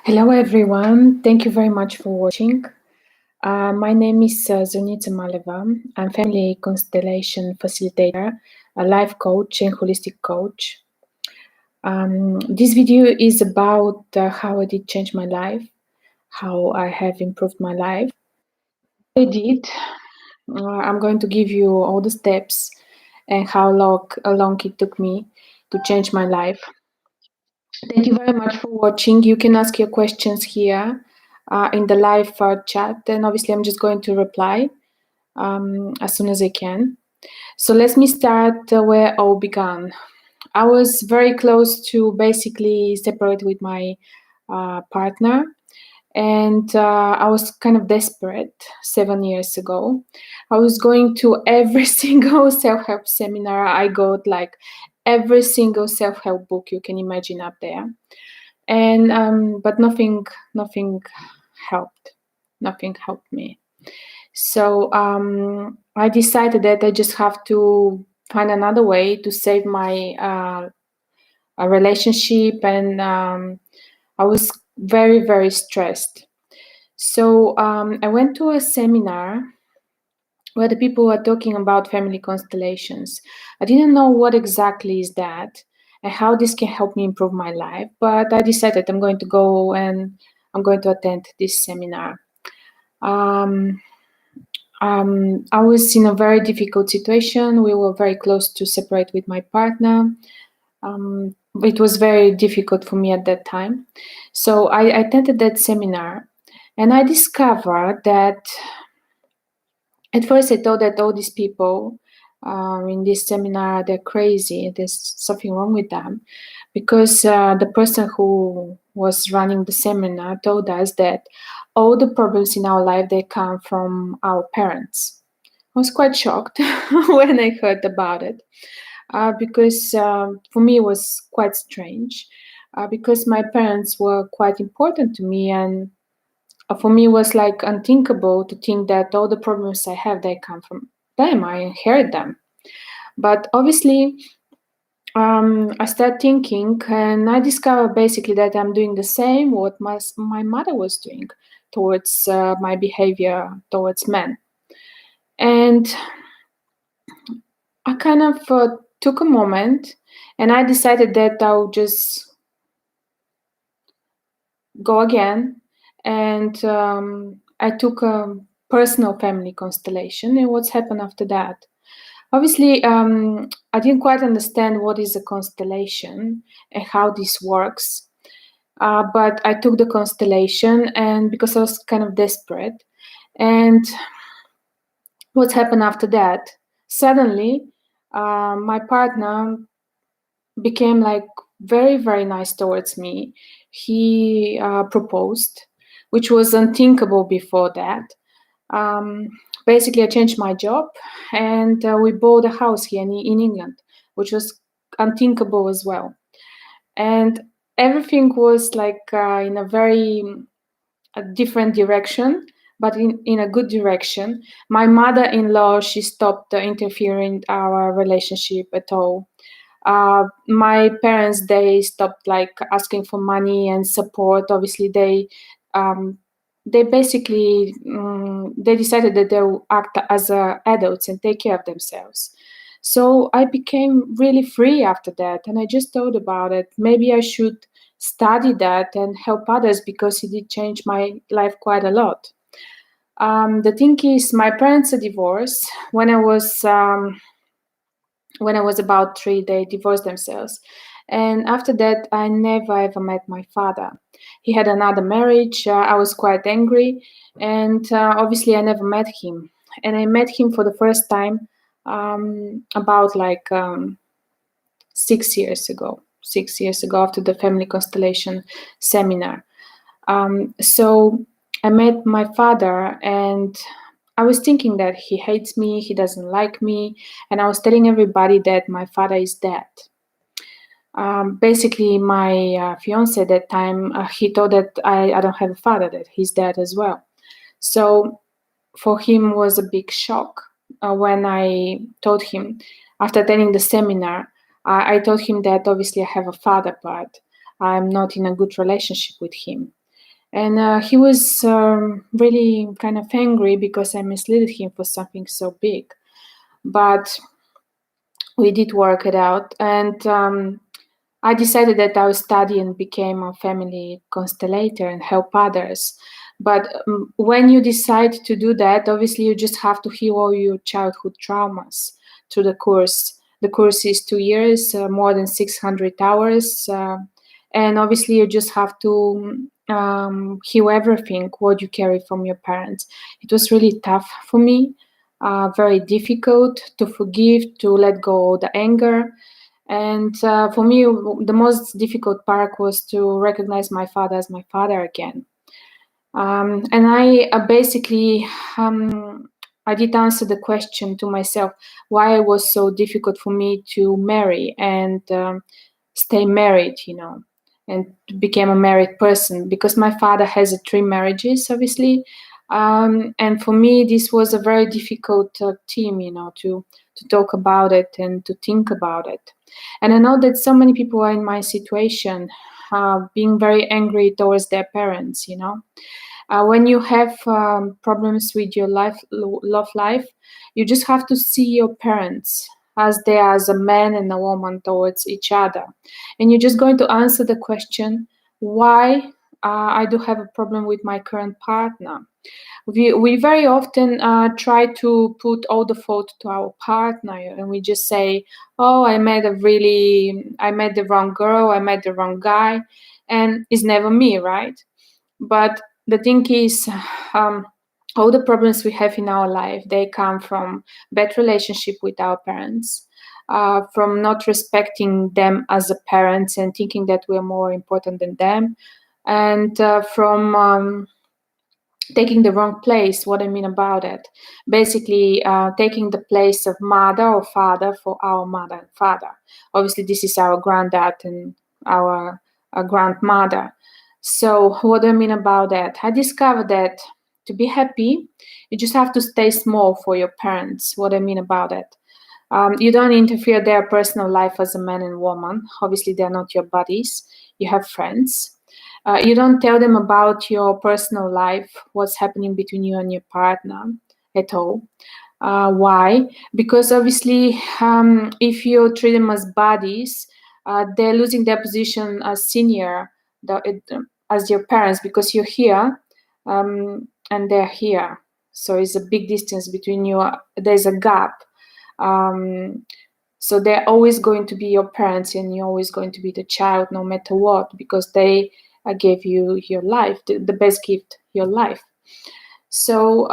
Hello, everyone. Thank you very much for watching. My name is Zunita Maleva. I'm family constellation facilitator, a life coach, and holistic coach. This video is about how I did change my life, how I have improved my life. I did. I'm going to give you all the steps and how long it took me to change my life. Thank you very much for watching. You can ask your questions here in the live chat, and obviously I'm just going to reply as soon as I can. So let me start where all began. I was very close to basically separate with my partner, and I was kind of desperate 7 years ago. I was going to every single self-help seminar. I got like every single self-help book you can imagine up there, and but nothing helped. Nothing helped me. So I decided that I just have to find another way to save my relationship, and I was very stressed. So I went to a seminar where the people were talking about family constellations. I didn't know what exactly is that and how this can help me improve my life, but I decided I'm going to go and I'm going to attend this seminar. I was in a very difficult situation. We were very close to separate with my partner. It was very difficult for me at that time. So I attended that seminar, and I discovered that at first I thought that all these people in this seminar, they're crazy. There's something wrong with them, because the person who was running the seminar told us that all the problems in our life, they come from our parents. I was quite shocked when I heard about it, because for me it was quite strange, because my parents were quite important to me, and for me it was like unthinkable to think that all the problems I have, they come from them. I inherit them. But obviously I started thinking, and I discovered basically that I'm doing the same what my mother was doing towards my behavior towards men. And I kind of took a moment, and I decided that I'll just go again. And I took a personal family constellation, and what's happened after that. Obviously, I didn't quite understand what is a constellation and how this works. But I took the constellation, and because I was kind of desperate. And what's happened after that? Suddenly, my partner became like very nice towards me. He proposed, which was unthinkable before that. Um, Basically, I changed my job, and we bought a house here in England, which was unthinkable as well. And everything was like in a very different direction, but in a good direction. My mother-in-law, she stopped interfering our relationship at all. My parents, they stopped like asking for money and support. Obviously, they basically they decided that they will act as adults and take care of themselves. So I became really free after that, and I just thought about it. Maybe I should study that and help others, because it did change my life quite a lot. The thing is, my parents are divorced. When I was about 3, they divorced themselves. And after that, I never ever met my father. He had another marriage. I was quite angry. And obviously, I never met him. And I met him for the first time about like 6 years ago. 6 years ago, after the family constellation seminar. So I met my father, and I was thinking that he hates me, he doesn't like me, and I was telling everybody that my father is dead. Basically, my fiance at that time, he thought that I don't have a father, that he's dead as well. So for him was a big shock when I told him, after attending the seminar, I told him that obviously I have a father, but I'm not in a good relationship with him. And he was really kind of angry because I misled him for something so big. But we did work it out, and I decided that I would study and became a family constellator and help others. But when you decide to do that, obviously you just have to heal all your childhood traumas through the course. The course is 2 years, more than 600 hours, and obviously you just have to heal everything what you carry from your parents. It was really tough for me, very difficult to forgive, to let go of the anger. And for me, the most difficult part was to recognize my father as my father again. And I basically, I did answer the question to myself why it was so difficult for me to marry and stay married, and became a married person, because my father has 3 marriages, obviously. And for me, this was a very difficult theme, to talk about it and to think about it. And I know that so many people are in my situation, being very angry towards their parents, when you have problems with your love life, you just have to see your parents as they are, as a man and a woman towards each other. And you're just going to answer the question, why I do have a problem with my current partner. We very often try to put all the fault to our partner, and we just say, oh, I met the wrong girl, I met the wrong guy, and it's never me, right? But the thing is, um, all the problems we have in our life, they come from bad relationship with our parents, from not respecting them as a parents and thinking that we're more important than them, and from taking the wrong place. What I mean about it, basically taking the place of mother or father for our mother and father. Obviously, this is our granddad and our grandmother. So what do I mean about that? I discovered that to be happy, you just have to stay small for your parents. What I mean about it, you don't interfere their personal life as a man and woman. Obviously, they're not your buddies. You have friends. You don't tell them about your personal life, what's happening between you and your partner at all. Why? Because obviously, if you treat them as buddies, they're losing their position as senior, as your parents, because you're here and they're here. So it's a big distance between you. There's a gap. So they're always going to be your parents, and you're always going to be the child, no matter what, because they gave you your life, the best gift, your life. So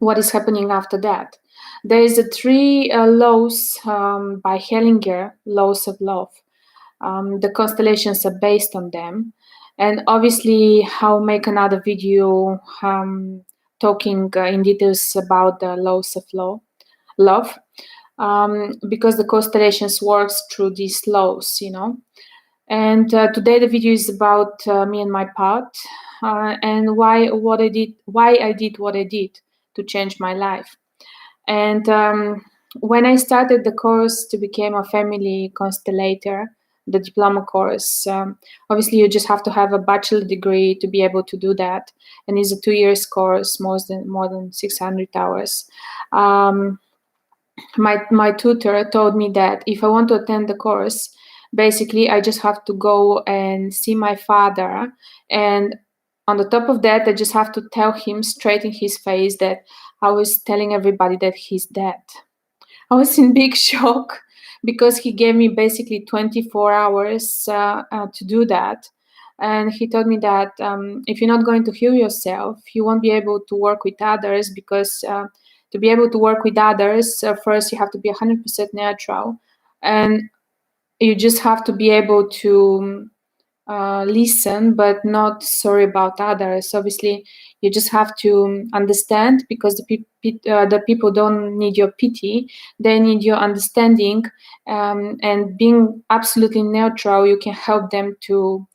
what is happening after that? There is a 3 laws by Hellinger, laws of love. The constellations are based on them, and obviously I'll make another video talking in details about the laws of love, because the constellations works through these laws, And today the video is about me and my path, and why I did what I did to change my life. And when I started the course to become a family constellator, the diploma course, obviously you just have to have a bachelor degree to be able to do that, and it's a 2 years course, more than 600 hours. My tutor told me that if I want to attend the course, basically I just have to go and see my father, and on the top of that I just have to tell him straight in his face that I was telling everybody that he's dead. I was in big shock, because he gave me basically 24 hours to do that. And he told me that if you're not going to heal yourself, you won't be able to work with others, because to be able to work with others, first you have to be 100% neutral, and you just have to be able to listen but not sorry about others. Obviously you just have to understand, because the people don't need your pity, they need your understanding, and being absolutely neutral, you can help them to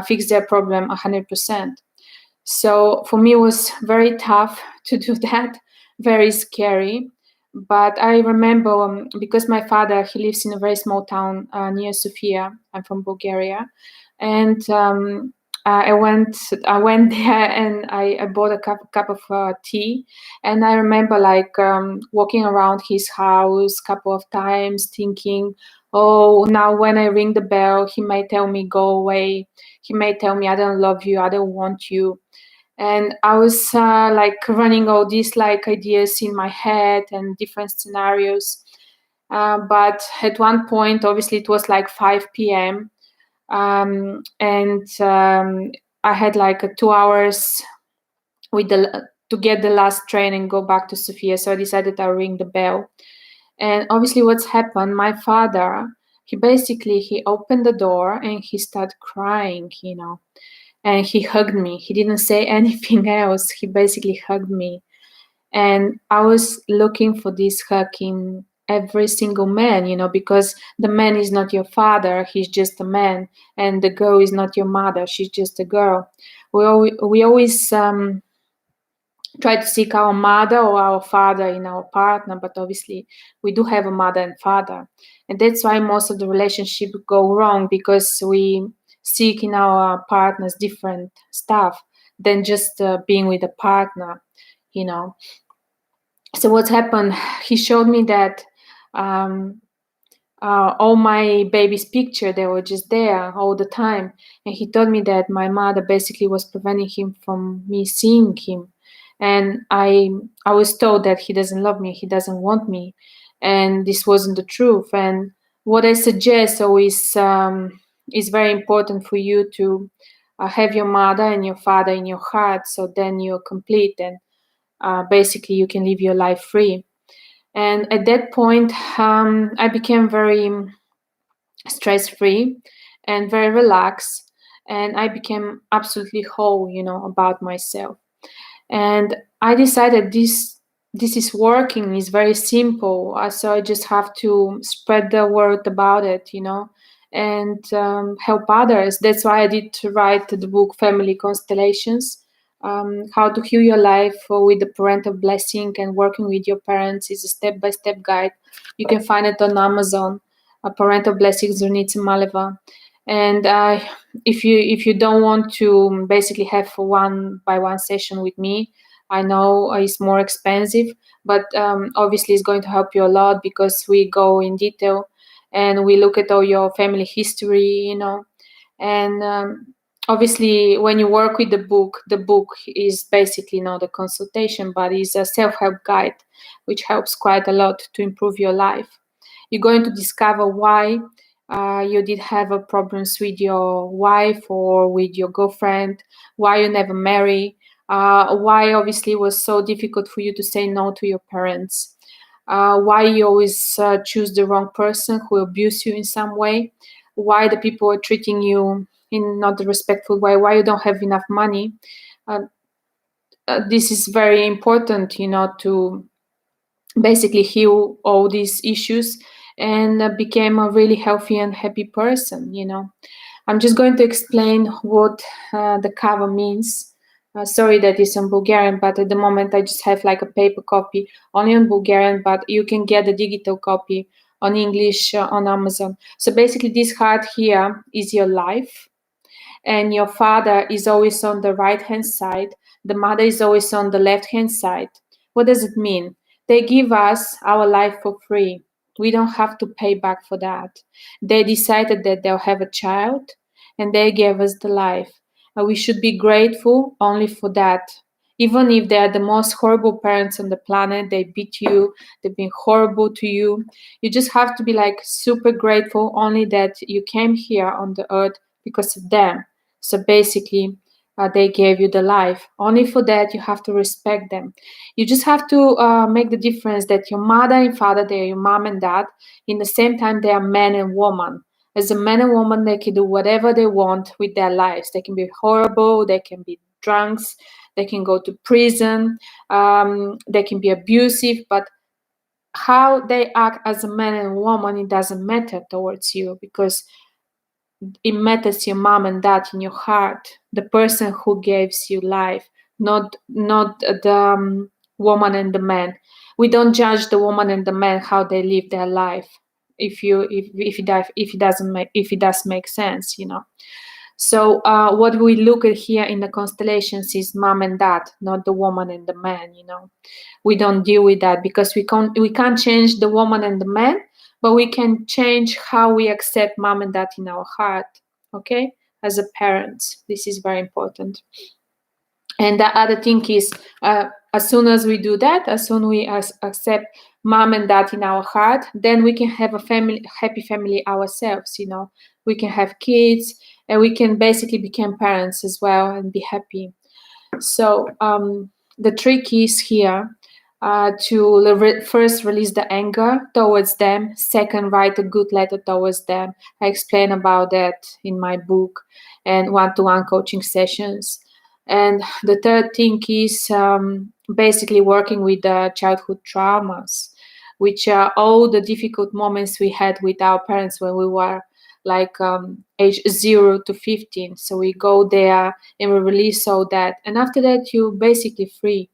fix their problem 100%. So for me, it was very tough to do that, very scary. But I remember, because my father, he lives in a very small town near Sofia. I'm from Bulgaria. And I went there and I bought a cup of tea, and I remember like walking around his house a couple of times, thinking, oh, now when I ring the bell, he may tell me go away. He may tell me I don't love you, I don't want you. And I was like running all these like ideas in my head and different scenarios. But at one point, obviously, it was like 5 p.m. And I had like 2 hours with to get the last train and go back to Sofia. So I decided I'll ring the bell. And obviously, what's happened? My father, he opened the door and he started crying, and he hugged me. He didn't say anything else. He basically hugged me. And I was looking for this hug in every single man, because the man is not your father, he's just a man, and the girl is not your mother, she's just a girl. We always try to seek our mother or our father in our partner, but obviously we do have a mother and father. And that's why most of the relationships go wrong, because we seek in our partners different stuff than just being with a partner, you know. So what's happened? He showed me that um, all my baby's picture, they were just there all the time, and he told me that my mother basically was preventing him from me seeing him. And I was told that he doesn't love me, he doesn't want me, and this wasn't the truth. And what I suggest always is very important for you to have your mother and your father in your heart, so then you're complete, and basically you can live your life free. And at that point, I became very stress free and very relaxed, and I became absolutely whole, about myself. And I decided this is working, is very simple, so I just have to spread the word about it, and help others. That's why I did write the book Family Constellations. How to heal your life with the parental blessing, and working with your parents is a step-by-step guide. You can find it on Amazon. Parental blessings Zunitsa Maleva. And if you don't want to basically have a one-by-one session with me, I know it's more expensive, but obviously it's going to help you a lot, because we go in detail and we look at all your family history, and obviously when you work with the book is basically not a consultation, but is a self-help guide, which helps quite a lot to improve your life. You're going to discover why you did have problems with your wife or with your girlfriend, why you never marry, why obviously it was so difficult for you to say no to your parents, why you always choose the wrong person who abuse you in some way, why the people are treating you in not a respectful way, why you don't have enough money. This is very important, to basically heal all these issues and became a really healthy and happy person. I'm just going to explain what the cover means. Sorry that it's in Bulgarian, but at the moment I just have like a paper copy only in Bulgarian, but you can get the digital copy on English on Amazon. So basically this heart here is your life, and your father is always on the right hand side, the mother is always on the left hand side. What does it mean? They give us our life for free. We don't have to pay back for that. They decided that they'll have a child, and they gave us the life, and we should be grateful only for that. Even if they are the most horrible parents on the planet, they beat you, they've been horrible to you, you just have to be like super grateful only that you came here on the earth because of them. So basically, they gave you the life. Only for that, you have to respect them. You just have to make the difference that your mother and father, they are your mom and dad. In the same time, they are man and woman. As a man and woman, they can do whatever they want with their lives. They can be horrible, they can be drunks, they can go to prison, they can be abusive, but how they act as a man and woman, it doesn't matter towards you, because it matters your mom and dad in your heart, the person who gives you life, not the woman and the man. We don't judge the woman and the man how they live their life. If it does make sense. So what we look at here in the constellations is mom and dad, not the woman and the man. We don't deal with that because we can't change the woman and the man, but we can change how we accept mom and dad in our heart. Okay, as a parent, this is very important. And the other thing is, as soon as we do that, as soon we accept mom and dad in our heart, then we can have a happy family ourselves. We can have kids, and we can basically become parents as well and be happy. So the trick is here to first release the anger towards them. Second, write a good letter towards them. I explain about that in my book and one-to-one coaching sessions. And the third thing is basically working with the childhood traumas, which are all the difficult moments we had with our parents when we were like age 0 to 15. So we go there and we release all that. And after that, you're basically free.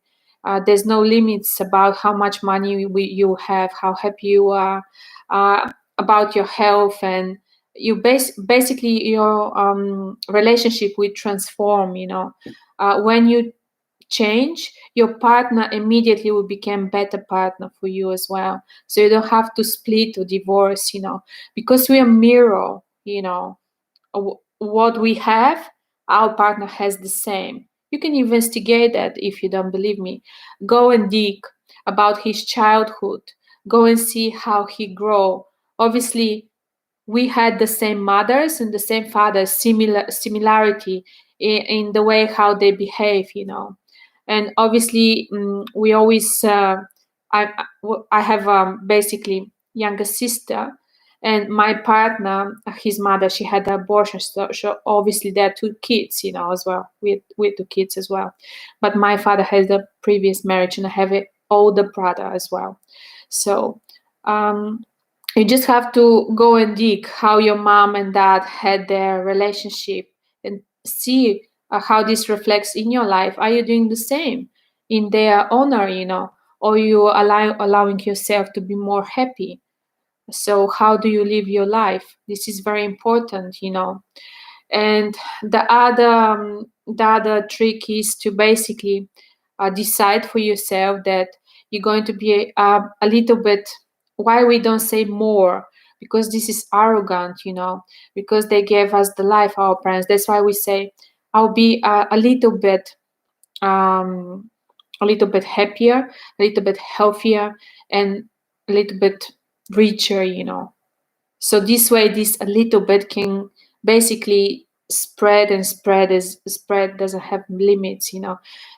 There's no limits about how much money you have, how happy you are, about your health, and you basically your relationship will transform. When you change, your partner immediately will become better partner for you as well. So you don't have to split or divorce, because we are mirror. What we have, our partner has the same. You can investigate that. If you don't believe me, go and dig about his childhood. Go and see how he grew. Obviously, we had the same mothers and the same fathers, similarity in the way how they behave, and obviously we always I have basically younger sister, and my partner, his mother, she had an abortion, so obviously there are two kids, as well, with two kids as well. But my father has the previous marriage, and I have an older brother as well. So you just have to go and dig how your mom and dad had their relationship, and see how this reflects in your life. Are you doing the same in their honor, or you allowing yourself to be more happy? So how do you live your life? This is very important. And the other trick is to basically decide for yourself that you're going to be a little bit. Why we don't say more? Because this is arrogant, because they gave us the life, our parents. That's why we say I'll be a little bit happier, a little bit healthier, and a little bit richer. So this way, this a little bit can basically spread and spread. As spread doesn't have limits.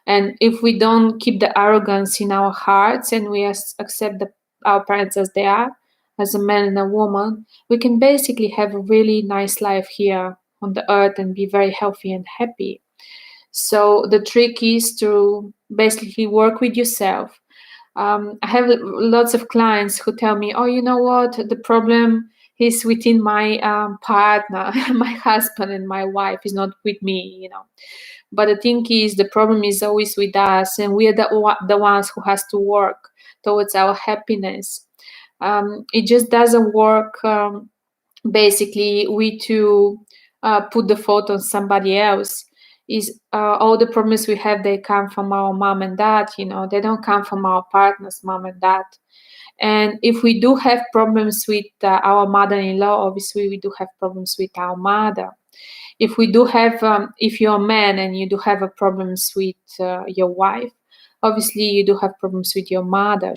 And if we don't keep the arrogance in our hearts, and we accept our parents as they are, as a man and a woman, we can basically have a really nice life here on the earth and be very healthy and happy. So the trick is to basically work with yourself. I have lots of clients who tell me, "Oh, you know what? The problem is within my partner, my husband, and my wife. Is not with me." But the thing is, the problem is always with us, and we are the ones who has to work towards our happiness. It just doesn't work. Basically, we to put the fault on somebody else. Is all the problems we have, they come from our mom and dad. They don't come from our partner's mom and dad. And if we do have problems with our mother-in-law, obviously we do have problems with our mother. If we do have, if you're a man and you do have problems with your wife, obviously you do have problems with your mother.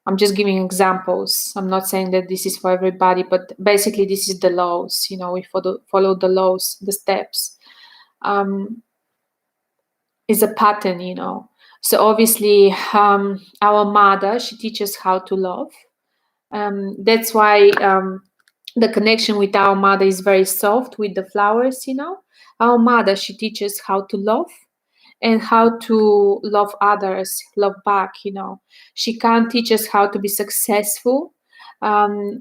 I'm just giving examples. I'm not saying that this is for everybody, but basically this is the laws. We follow the laws, the steps. Is a pattern. So obviously, our mother, she teaches how to love. That's why the connection with our mother is very soft with the flowers. Our mother, she teaches how to love and how to love others, love back. She can't teach us how to be successful on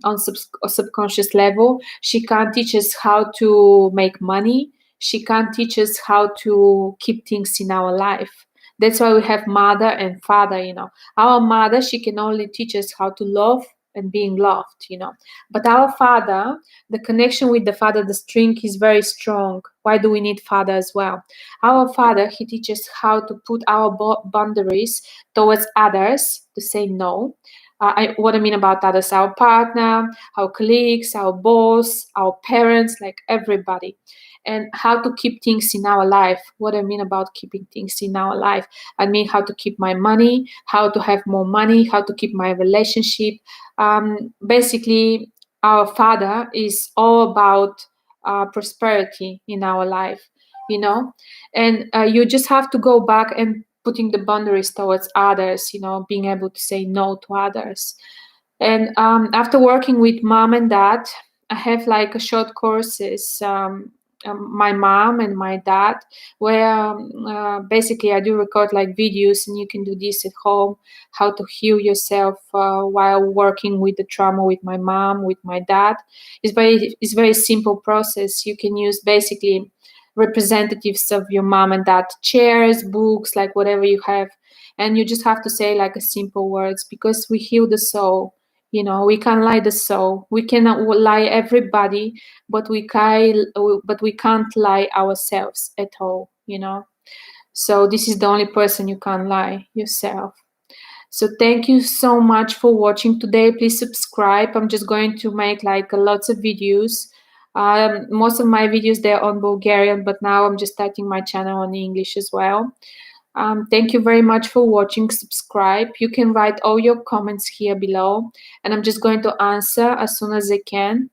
subconscious level. She can't teach us how to make money. She can't teach us how to keep things in our life. That's why we have mother and father. Our mother, she can only teach us how to love and being loved, But our father, the connection with the father, the string is very strong. Why do we need father as well? Our father, he teaches how to put our boundaries towards others, to say no. What I mean about others, our partner, our colleagues, our boss, our parents, like everybody. And how to keep things in our life. What I mean about keeping things in our life, I mean how to keep my money, how to have more money, how to keep my relationship. Basically, our father is all about prosperity in our life, and you just have to go back and putting the boundaries towards others, being able to say no to others. And after working with mom and dad, I have like a short courses, my mom and my dad, where basically I do record like videos, and you can do this at home, how to heal yourself while working with the trauma with my mom, with my dad. It's very simple process. You can use basically representatives of your mom and dad, chairs, books, like whatever you have, and you just have to say like a simple words, because we heal the soul. We can't lie the soul. We cannot lie everybody, but we can't lie ourselves at all. So this is the only person you can't lie, yourself. So thank you so much for watching today. Please subscribe. I'm just going to make like lots of videos. Most of my videos, they're on Bulgarian, but now I'm just starting my channel on English as well. Thank you very much for watching. Subscribe. You can write all your comments here below, and I'm just going to answer as soon as I can.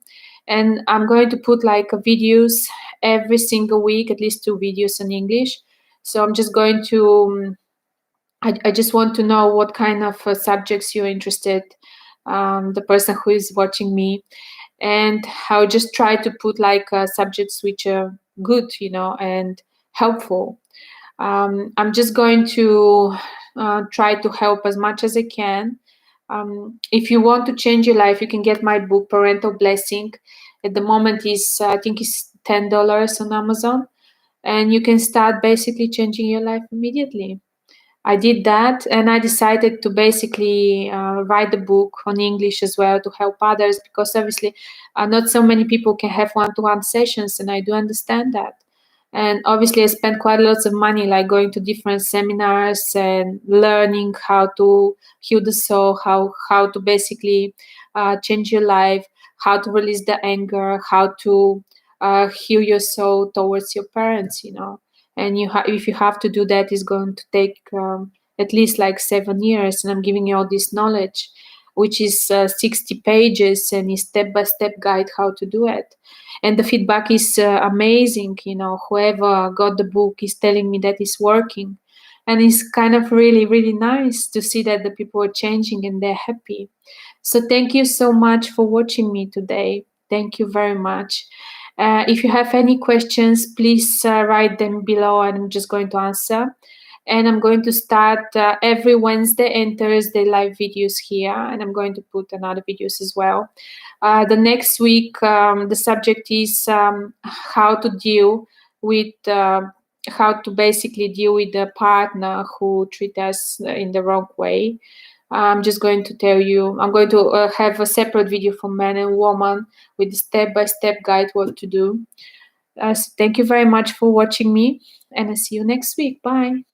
And I'm going to put like videos every single week, at least 2 videos in English. So I'm just going to I just want to know what kind of subjects you're interested, the person who is watching me, and I'll just try to put like subjects which are good, and helpful. I'm just going to try to help as much as I can. If you want to change your life, you can get my book, Parental Blessing. At the moment, I think it's $10 on Amazon, and you can start basically changing your life immediately. I did that, and I decided to basically write the book on English as well to help others, because obviously not so many people can have one-to-one sessions, and I do understand that. And obviously I spent quite lots of money, like going to different seminars and learning how to heal the soul, how to basically change your life, how to release the anger, how to heal your soul towards your parents, and if you have to do that, it's going to take at least like 7 years, and I'm giving you all this knowledge, which is 60 pages, and is step-by-step guide how to do it. And the feedback is amazing. Whoever got the book is telling me that it's working, and it's kind of really, really nice to see that the people are changing and they're happy. So thank you so much for watching me today. Thank you very much. If you have any questions, please write them below, and I'm just going to answer. And I'm going to start every Wednesday and Thursday live videos here, and I'm going to put another videos as well. The next week, the subject is how to deal with how to basically deal with the partner who treat us in the wrong way. I'm just going to tell you, I'm going to have a separate video for men and women with step-by-step guide what to do. So thank you very much for watching me, and I'll see you next week. Bye.